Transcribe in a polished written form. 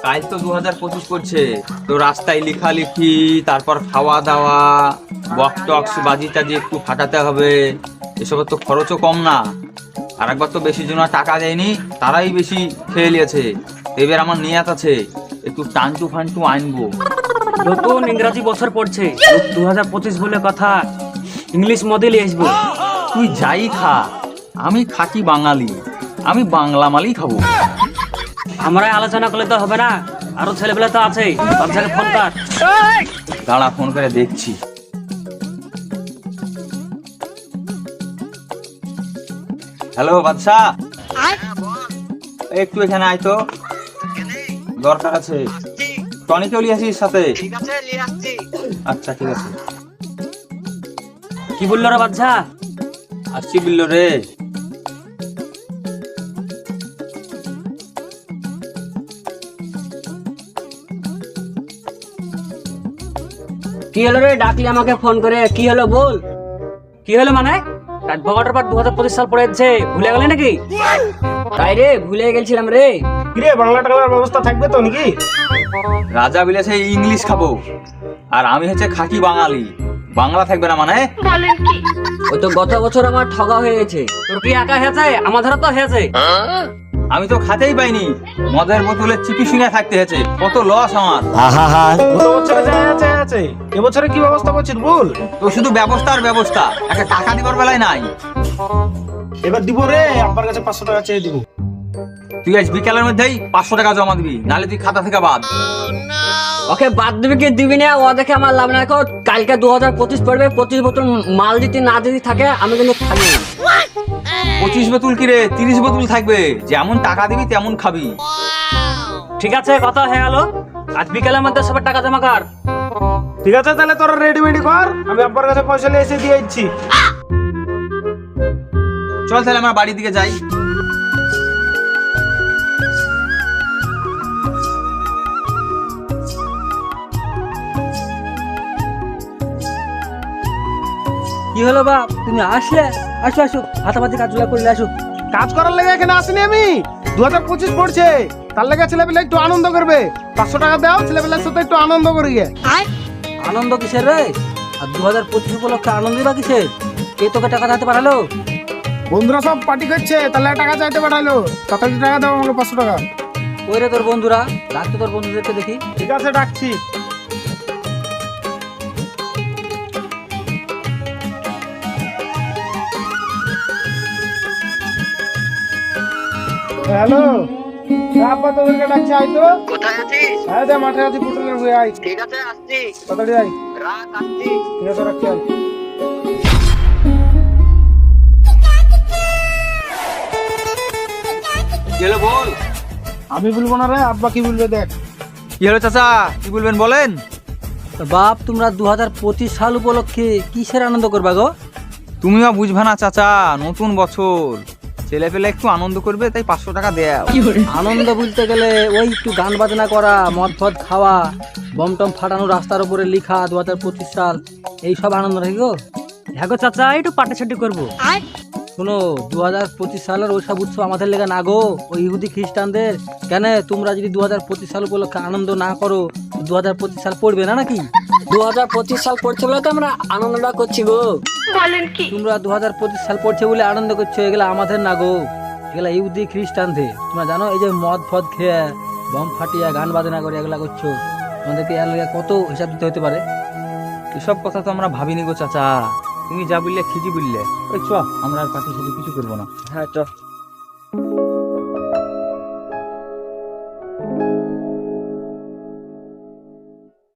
কাল তো 2025 করছে, তো রাস্তায় লেখালেখি, তারপর খাওয়া দাওয়া, বক্স টক্স বাজি টাজি একটু ফাটাতে হবে, এসবের তো খরচও কম না। আর একবার তো বেশি জন টাকা দেয়নি, তারাই বেশি খেয়ে নিয়েছে। এবার আমার নিয়াত আছে একটু টানটু ফান্টু আনবো। নতুন ইংরাজি বছর পড়ছে, 2025 বলে কথা, ইংলিশ মডেলই আসবো। তুই যাই খা, আমি খাঁটি বাঙালি, আমি বাংলা মালই খাবো। আমরা আলোচনা করলে তো হবে না, আরো ছেলেপেলে তো আছে, বাচ্চাকে ফোন কর। দাঁড়া, ফোন করে দেখছি। হ্যালো বাদশা, একটু এখানে আয় তো, দরকার আছে। টনিকেও নিয়ে আসিস সাথে? আচ্ছা ঠিক আছে। কি বললো রে বাচ্চা? আসছি বললো রে। কি হলো রে, ডাকলি আমাকে ফোন করে? কি হলো বল। কি হলো মানে? রাত 12টার পর 2025 সাল পড়ে যাচ্ছে, ভুলে গেলে নাকি? তাই রে, ভুলে গেছিলাম রে। কিরে, বাংলা টাংলার ব্যবস্থা থাকবে তো নাকি? রাজা বিলেছে ইংলিশ খাবো, আর আমি হচ্ছে খাঁটি বাঙালি, বাংলা থাকবে না মানে? ওই তো গত বছর আমার ঠগা হয়ে গেছে। তোর কি একা হয়েছে? আমাদেরও তো হয়েছে। আমি তো খাতেই পাইনি, মদের বোতলে চিপি শুনে থাকতে হয়েছে, কত লস আমার। গত বছরে যা আছে এবছরে কি ব্যবস্থা করছিস বল? তো শুধু ব্যবস্থা আর ব্যবস্থা, একটা টাকা দিবার বেলায় নাই। এবার দিব রে, আব্বার কাছে 500 টাকা চেয়ে দিব। তুই আজ বিকালের মধ্যেই 500 টাকা জমা দিবি, নাহলে তুই খাতা থেকে বাদ। ওকে বাদ দিবি কি দিবি না, ও দেখে আমার লাভ নাই। কালকে 2025 পড়বে, 25 বোতল মাল দিতে না দিতে থাকে, আমি কিন্তু থাকি না। 25 বোতল কি রে, 30 বোতল থাকবে, যেমন টাকা দিবি তেমন খাবি। ঠিক আছে, কথা হয়ে গেল। আজ বিকালের মধ্যে সবার টাকা জমা কর। ঠিক আছে, তাহলে তোরা রেডিমেডি কর, আমি আব্বার কাছে পয়সা নিয়ে এসে দিয়ে দিচ্ছি। চল তাহলে আমরা বাড়ির দিকে যাই। কি হলো বাপ, তুমি আসলে? আসো আসো, হাতাপাতি কাজগুলা করলে আসো। কাজ করার লেগে এখানে আসিনি আমি। 2025 পড়ছে, তার লেগে ছেলেপেলে একটু আনন্দ করবে। 500 টাকা দাও, ছেলেপেলের সাথে একটু আনন্দ করি গে। আনন্দ কিসের রে? আর 2025 উপলক্ষে আনন্দ বা কিসের? কে তোকে টাকা দিতে পারালো? বন্ধুরা সব পার্টি করছে, তাহলে টাকা চাইতে পাঠাইলো। তাড়াতাড়ি টাকা দাও আমাকে 500 টাকা। ওই রে তোর বন্ধুরা, ডাকতে তোর বন্ধুদেরকে দেখি। ঠিক আছে, ডাকছি। হ্যালো, আব্বা তোদেরকে ডাকছি, আয় তো। কোথায় আছিস? হ্যাঁ, যা মাঠে আছি, পুতুলের হয়ে আয়। ঠিক আছে, আসছি। তাড়াতাড়ি আয়। রাত আসছি। ঠিক আছে, রাখছি, আয়। কি হলো বল। আমি বলবো না রে, আব্বা কি বলবে দেখ। কি হলো চাচা, কি বলবেন বলেন। বাপ, তোমরা 2025 সাল উপলক্ষে কিসের আনন্দ করবা গো? তুমিও বুঝবা না চাচা, নতুন বছর, ছেলে পেলে একটু আনন্দ করবে, তাই 500 টাকা দেও। আনন্দ বলতে গেলে ওই একটু গান বাজনা করা, মদ ফদ খাওয়া, বম টম ফাটানো, রাস্তার উপরে লিখা 2025 সাল, এইসব আনন্দ নাকি গো? হ্যাঁ গো চাচা, একটু পার্টি করবো। শোনো, 2025 সালের ওইসব উৎসব আমাদের লেগে না গো, ওই ইহুদি খ্রিস্টানদের। কেন, তোমরা যদি 2025 সাল উপলক্ষে আনন্দ না করো, 2025 সাল পড়বে না নাকি? 2025 সাল পড়ছে বলে তো আমরা আনন্দটা করছি গো। তোমরা 2025 সাল পড়ছে বলে আনন্দ করছো, এগুলা আমাদের না গো, এগুলা ইহুদি খ্রিস্টানদের। তোমরা জানো, এই যে মদ ফদ খেয়ে বম ফাটিয়া গান বাজনা করে এগুলা করছো, তোমাদেরকে এর লেগে কত হিসাব দিতে হতে পারে। এসব কথা তো আমরা ভাবিনি গো চাচা, তুমি যা বললে ঠিকই বললে। ওই চ, আমরা আর পার্টি সাথে কিছু করবো না। হ্যাঁ চ।